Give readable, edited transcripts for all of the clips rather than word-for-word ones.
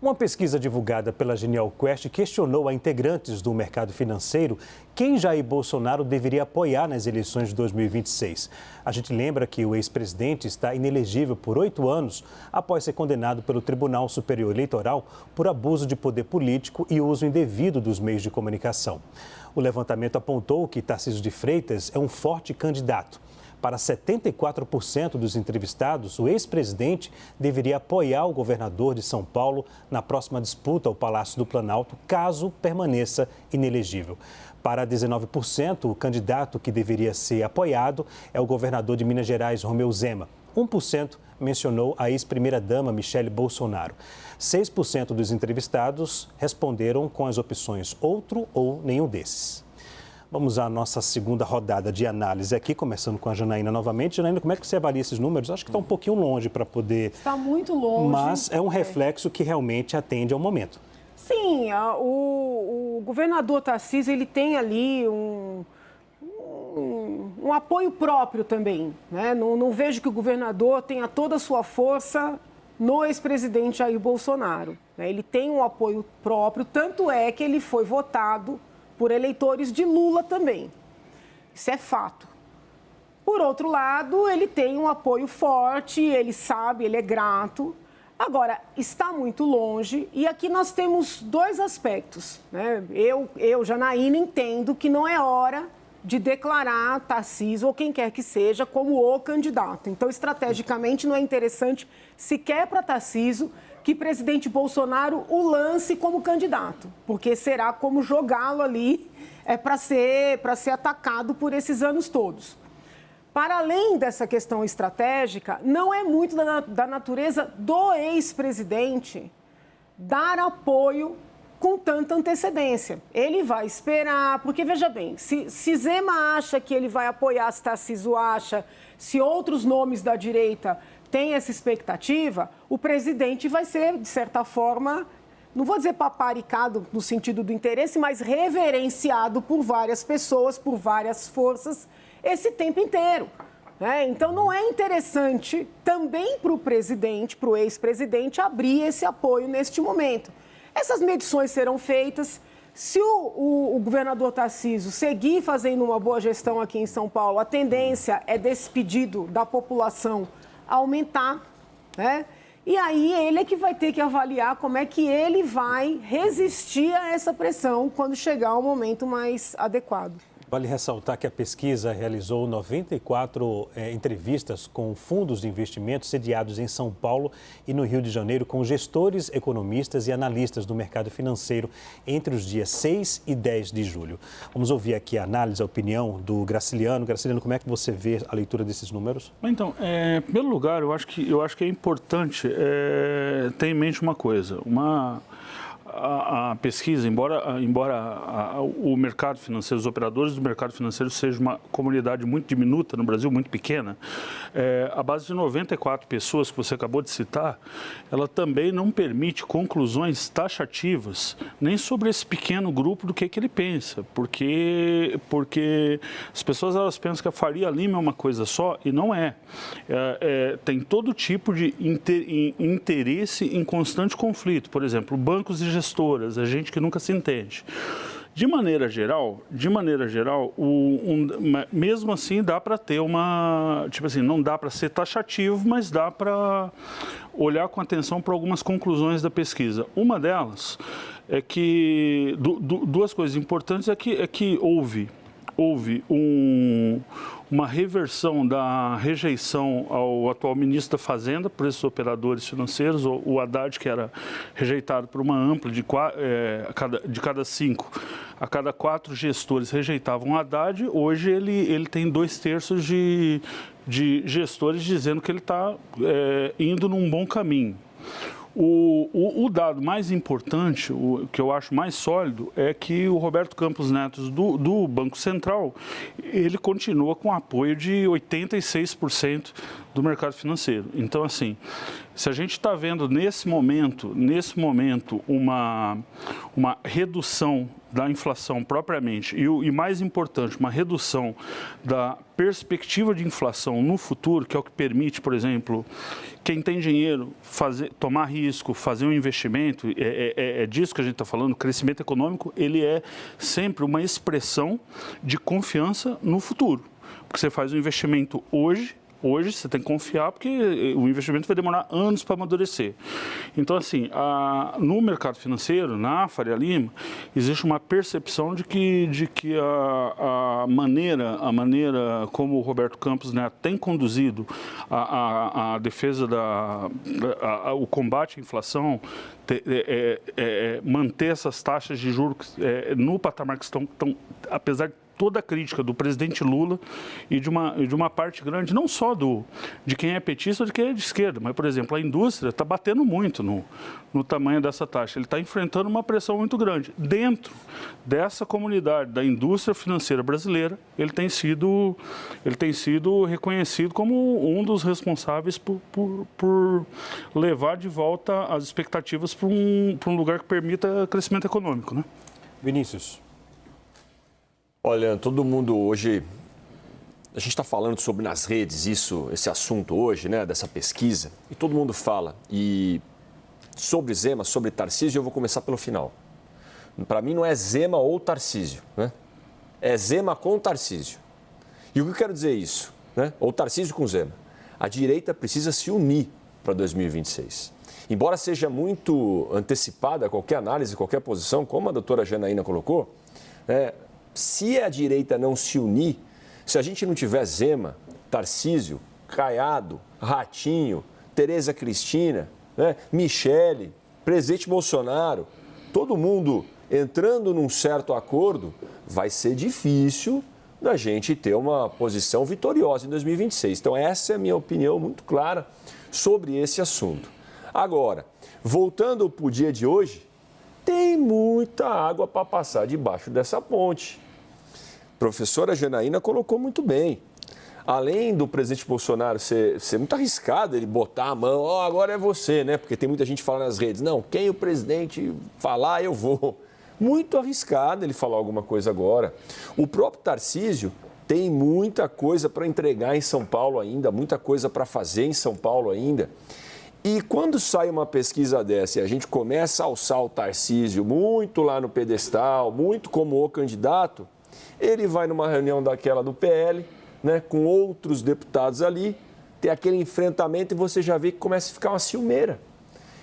Uma pesquisa divulgada pela Genial Quest questionou a integrantes do mercado financeiro quem Jair Bolsonaro deveria apoiar nas eleições de 2026. A gente lembra que o ex-presidente está inelegível por 8 anos após ser condenado pelo Tribunal Superior Eleitoral por abuso de poder político e uso indevido dos meios de comunicação. O levantamento apontou que Tarcísio de Freitas é um forte candidato. Para 74% dos entrevistados, o ex-presidente deveria apoiar o governador de São Paulo na próxima disputa ao Palácio do Planalto, caso permaneça inelegível. Para 19%, o candidato que deveria ser apoiado é o governador de Minas Gerais, Romeu Zema. 1% mencionou a ex-primeira-dama Michele Bolsonaro. 6% dos entrevistados responderam com as opções outro ou nenhum desses. Vamos à nossa segunda rodada de análise aqui, começando com a Janaína novamente. Janaína, como é que você avalia esses números? Acho que está um pouquinho longe para poder... Está muito longe. Mas é um reflexo que realmente atende ao momento. Sim, o governador Tarcísio, ele tem ali um apoio próprio também, né? Não vejo que o governador tenha toda a sua força no ex-presidente Jair Bolsonaro, né? Ele tem um apoio próprio, tanto é que ele foi votado por eleitores de Lula também. Isso é fato. Por outro lado, ele tem um apoio forte, ele sabe, ele é grato. Agora, está muito longe e aqui nós temos dois aspectos, né? Eu, Janaína, entendo que não é hora de declarar Tarcísio ou quem quer que seja como o candidato. Então, estrategicamente, não é interessante sequer para Tarcísio que presidente Bolsonaro o lance como candidato, porque será como jogá-lo ali para ser atacado por esses anos todos. Para além dessa questão estratégica, não é muito da natureza do ex-presidente dar apoio com tanta antecedência. Ele vai esperar, porque veja bem, se Zema acha que ele vai apoiar, se Tarcísio acha, se outros nomes da direita têm essa expectativa, o presidente vai ser, de certa forma, não vou dizer paparicado no sentido do interesse, mas reverenciado por várias pessoas, por várias forças, esse tempo inteiro, né? Então, não é interessante também para o presidente, para o ex-presidente, abrir esse apoio neste momento. Essas medições serão feitas. Se o governador Tarcísio seguir fazendo uma boa gestão aqui em São Paulo, a tendência é desse pedido da população aumentar, né? E aí ele é que vai ter que avaliar como é que ele vai resistir a essa pressão quando chegar o momento mais adequado. Vale ressaltar que a pesquisa realizou 94 entrevistas com fundos de investimento sediados em São Paulo e no Rio de Janeiro com gestores, economistas e analistas do mercado financeiro entre os dias 6 e 10 de julho. Vamos ouvir aqui a análise, a opinião do Graciliano. Graciliano, como é que você vê a leitura desses números? Então, em primeiro lugar, eu acho que é importante ter em mente uma coisa. A pesquisa, embora o mercado financeiro, os operadores do mercado financeiro seja uma comunidade muito diminuta no Brasil, muito pequena, a base de 94 pessoas que você acabou de citar, ela também não permite conclusões taxativas nem sobre esse pequeno grupo do que ele pensa, porque as pessoas elas pensam que a Faria Lima é uma coisa só e não é. Tem todo tipo de interesse em constante conflito, por exemplo, bancos e gestoras, a gente que nunca se entende. De maneira geral, mesmo assim dá para ter não dá para ser taxativo, mas dá para olhar com atenção para algumas conclusões da pesquisa. Uma delas é que, duas coisas importantes é que houve uma reversão da rejeição ao atual ministro da Fazenda por esses operadores financeiros, o Haddad, que era rejeitado por uma ampla de cada 5, a cada 4 gestores rejeitavam o Haddad. Hoje ele tem 2/3 de gestores dizendo que ele está indo num bom caminho. O dado mais importante, o que eu acho mais sólido, é que o Roberto Campos Neto do Banco Central, ele continua com apoio de 86% do mercado financeiro. Então, assim, Se a gente está vendo nesse momento uma redução da inflação propriamente e mais importante, uma redução da perspectiva de inflação no futuro, que é o que permite, por exemplo, quem tem dinheiro tomar risco, fazer um investimento, é disso que a gente está falando. O crescimento econômico, ele é sempre uma expressão de confiança no futuro. Porque você faz um investimento hoje você tem que confiar, porque o investimento vai demorar anos para amadurecer. Então, assim, no mercado financeiro, na Faria Lima, existe uma percepção de que a maneira como o Roberto Campos, né, tem conduzido a defesa o combate à inflação, manter essas taxas de juros no patamar que estão, apesar de toda a crítica do presidente Lula e de uma parte grande, não só de quem é petista ou de quem é de esquerda, mas, por exemplo, a indústria está batendo muito no tamanho dessa taxa. Ele está enfrentando uma pressão muito grande. Dentro dessa comunidade da indústria financeira brasileira, ele tem sido reconhecido como um dos responsáveis por levar de volta as expectativas para um lugar que permita crescimento econômico, né? Vinícius. Olha, todo mundo hoje, a gente está falando sobre nas redes esse assunto hoje, né, dessa pesquisa, e todo mundo fala. E sobre Zema, sobre Tarcísio, eu vou começar pelo final. Para mim não é Zema ou Tarcísio, né? É Zema com Tarcísio. E o que eu quero dizer é isso, né? Ou Tarcísio com Zema. A direita precisa se unir para 2026. Embora seja muito antecipada qualquer análise, qualquer posição, como a doutora Janaína colocou, né? Se a direita não se unir, se a gente não tiver Zema, Tarcísio, Caiado, Ratinho, Tereza Cristina, né, Michele, presidente Bolsonaro, todo mundo entrando num certo acordo, vai ser difícil da gente ter uma posição vitoriosa em 2026. Então, essa é a minha opinião muito clara sobre esse assunto. Agora, voltando para o dia de hoje, tem muita água para passar debaixo dessa ponte. A professora Janaína colocou muito bem. Além do presidente Bolsonaro ser muito arriscado, ele botar a mão, agora é você, né? Porque tem muita gente falando nas redes, não, quem o presidente falar, eu vou. Muito arriscado ele falar alguma coisa agora. O próprio Tarcísio tem muita coisa para entregar em São Paulo ainda, muita coisa para fazer em São Paulo ainda. E quando sai uma pesquisa dessa e a gente começa a alçar o Tarcísio muito lá no pedestal, muito como o candidato, ele vai numa reunião daquela do PL, né, com outros deputados ali, tem aquele enfrentamento e você já vê que começa a ficar uma ciumeira.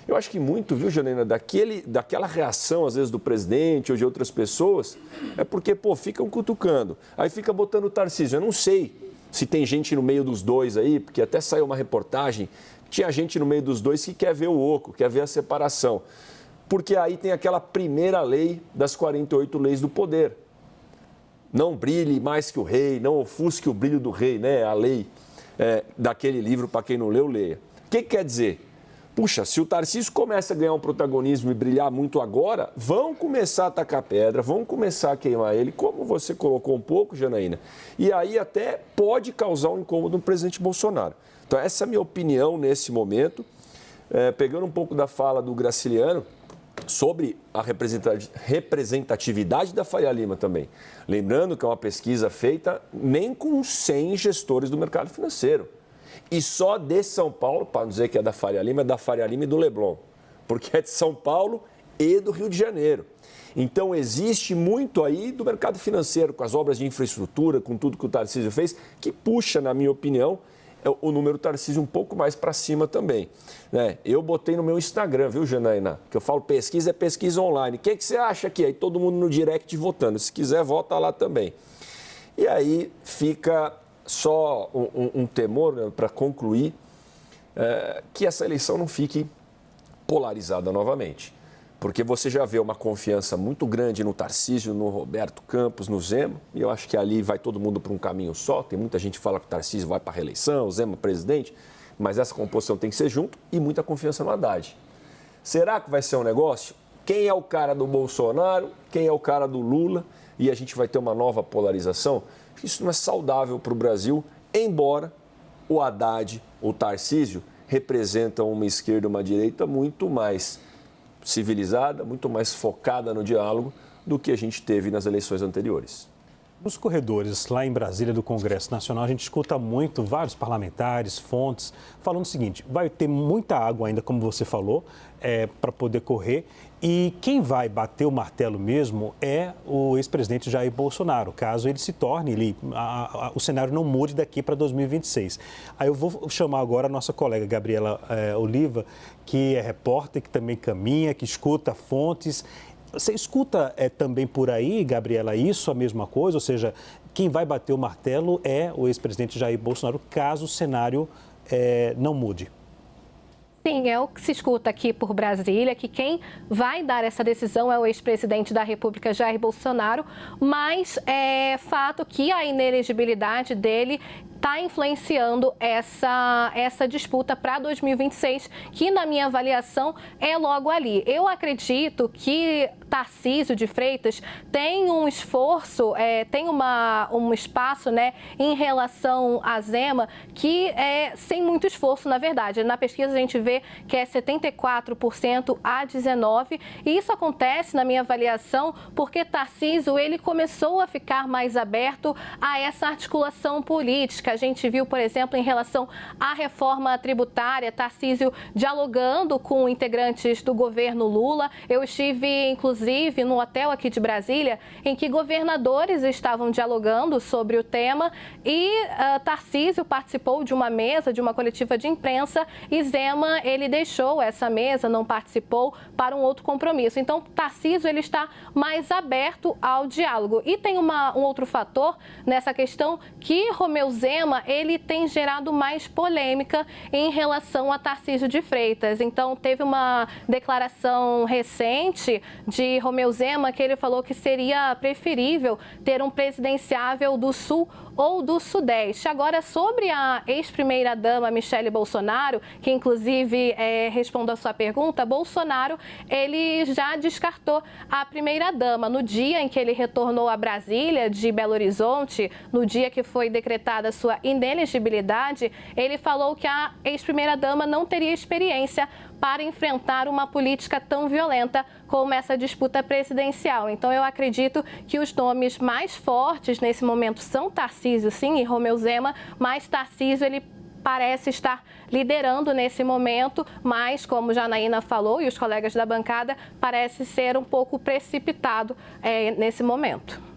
Eu acho que muito, viu, Janaína, daquela reação, às vezes, do presidente ou de outras pessoas, é porque, ficam cutucando. Aí fica botando o Tarcísio. Eu não sei se tem gente no meio dos dois aí, porque até saiu uma reportagem, tinha gente no meio dos dois que quer ver o oco, quer ver a separação. Porque aí tem aquela primeira lei das 48 leis do poder. Não brilhe mais que o rei, não ofusque o brilho do rei, né? A lei daquele livro, para quem não leu, leia. O que quer dizer? Puxa, se o Tarcísio começa a ganhar um protagonismo e brilhar muito agora, vão começar a tacar pedra, vão começar a queimar ele, como você colocou um pouco, Janaína, e aí até pode causar um incômodo no presidente Bolsonaro. Então, essa é a minha opinião nesse momento. Pegando um pouco da fala do Graciliano sobre a representatividade da Faria Lima também. Lembrando que é uma pesquisa feita nem com 100 gestores do mercado financeiro. E só de São Paulo, para não dizer que é da Faria Lima, é da Faria Lima e do Leblon. Porque é de São Paulo e do Rio de Janeiro. Então, existe muito aí do mercado financeiro, com as obras de infraestrutura, com tudo que o Tarcísio fez, que puxa, na minha opinião, o número Tarcísio um pouco mais para cima também. Né? Eu botei no meu Instagram, viu, Janaína? Que eu falo pesquisa é pesquisa online. O que você acha aqui? Aí todo mundo no direct votando. Se quiser, vota lá também. E aí fica só um temor, né, para concluir, que essa eleição não fique polarizada novamente. Porque você já vê uma confiança muito grande no Tarcísio, no Roberto Campos, no Zema, e eu acho que ali vai todo mundo para um caminho só. Tem muita gente que fala que o Tarcísio vai para a reeleição, o Zema presidente, mas essa composição tem que ser junto e muita confiança no Haddad. Será que vai ser um negócio? Quem é o cara do Bolsonaro? Quem é o cara do Lula? E a gente vai ter uma nova polarização? Isso não é saudável para o Brasil, embora o Haddad, o Tarcísio, representam uma esquerda e uma direita muito mais civilizada, muito mais focada no diálogo do que a gente teve nas eleições anteriores. Nos corredores lá em Brasília do Congresso Nacional, a gente escuta muito vários parlamentares, fontes, falando o seguinte: vai ter muita água ainda, como você falou, para poder correr. E quem vai bater o martelo mesmo é o ex-presidente Jair Bolsonaro, caso ele se torne, o cenário não mude daqui para 2026. Aí eu vou chamar agora a nossa colega Gabriela Oliva, que é repórter, que também caminha, que escuta fontes. Você escuta também por aí, Gabriela, isso, a mesma coisa? Ou seja, quem vai bater o martelo é o ex-presidente Jair Bolsonaro, caso o cenário não mude. Sim, é o que se escuta aqui por Brasília, que quem vai dar essa decisão é o ex-presidente da República, Jair Bolsonaro, mas é fato que a inelegibilidade dele está influenciando essa disputa para 2026, que na minha avaliação é logo ali. Eu acredito que Tarcísio de Freitas tem um esforço, tem um espaço, né, em relação a Zema, que é sem muito esforço, na verdade. Na pesquisa a gente vê que é 74% a 19%, e isso acontece, na minha avaliação, porque Tarcísio ele começou a ficar mais aberto a essa articulação política. A gente viu, por exemplo, em relação à reforma tributária, Tarcísio dialogando com integrantes do governo Lula. Eu estive, inclusive, no hotel aqui de Brasília, em que governadores estavam dialogando sobre o tema, e Tarcísio participou de uma mesa, de uma coletiva de imprensa, e Zema, ele deixou essa mesa, não participou, para um outro compromisso. Então, Tarcísio, ele está mais aberto ao diálogo. E tem um outro fator nessa questão, que Romeu Zema, ele tem gerado mais polêmica em relação a Tarcísio de Freitas. Então, teve uma declaração recente de Romeu Zema que ele falou que seria preferível ter um presidenciável do Sul ou do Sudeste. Agora, sobre a ex-primeira-dama Michele Bolsonaro, que inclusive respondo a sua pergunta, Bolsonaro, ele já descartou a primeira-dama. No dia em que ele retornou a Brasília, de Belo Horizonte, no dia que foi decretada sua inelegibilidade, ele falou que a ex-primeira-dama não teria experiência para enfrentar uma política tão violenta como essa disputa presidencial. Então, eu acredito que os nomes mais fortes nesse momento são Tarcísio, sim, e Romeu Zema, mas Tarcísio, ele parece estar liderando nesse momento, mas, como Janaína falou e os colegas da bancada, parece ser um pouco precipitado nesse momento.